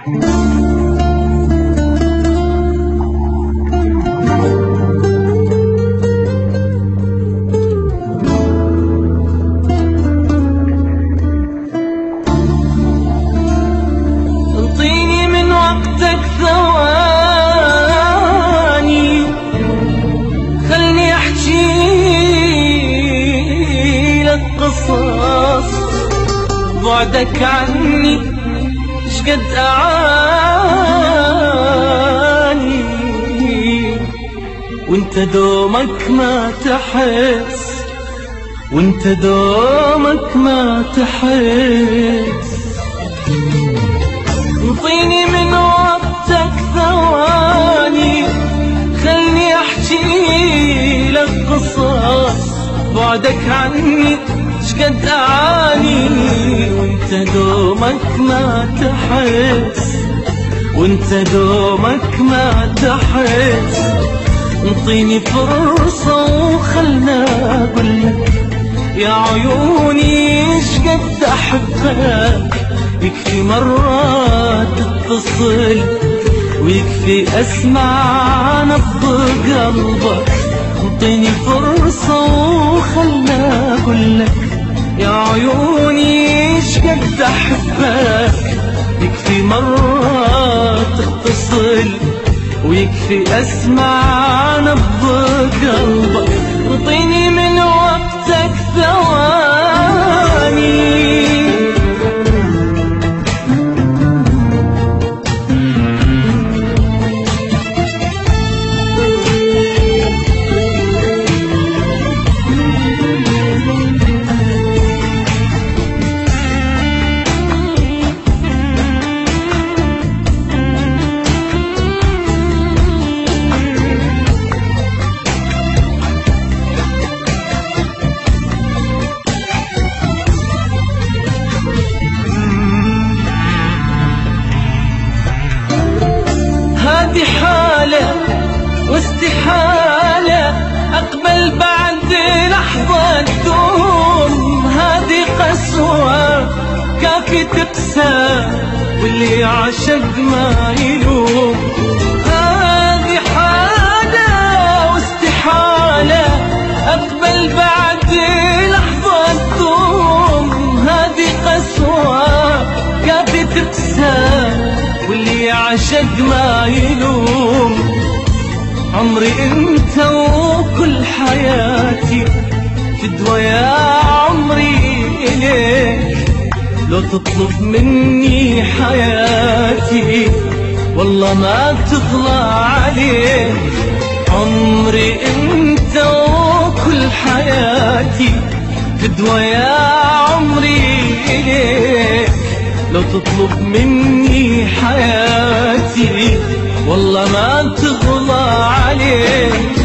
انطيني من وقتك ثواني، خلني احكي لك قصص. بعدك عني شقد اعاني، وانت دومك ما تحس، وانت دومك ما تحس. انطيني من وقتك ثواني، خلني احكي لك قصص. بعدك عني شقد اعاني، وانت دومك ما تحس، وانت دومك ما تحس. انطيني فرصة وخلنا اقولك يا عيوني شقد احبك. يكفي مرة تتصل، ويكفي اسمع نبض قلبك. انطيني فرصة وخلنا اقولك يا عيوني شقد احبك. يكفي مرة تتصل، ويكفي اسمع نبض قلبك. انطيني من وقتك ثواني. هذه حالة واستحالة أقبل بعد لحظة تدوم. هذه قسوة كافي تقسى، واللي عاشق ما يلوم. هذه حالة واستحالة أقبل بعد لحظة تدوم. هذه قسوة كافي تقسى، واللي عاشق ما يلوم. عمري انت وكل حياتي فدوى يا عمري اليك. لو تطلب مني حياتي والله ما تغلى عليك. عمري انت وكل حياتي فدوى يا عمري اليك. لو تطلب مني حياتي والله ما تغلى عليك.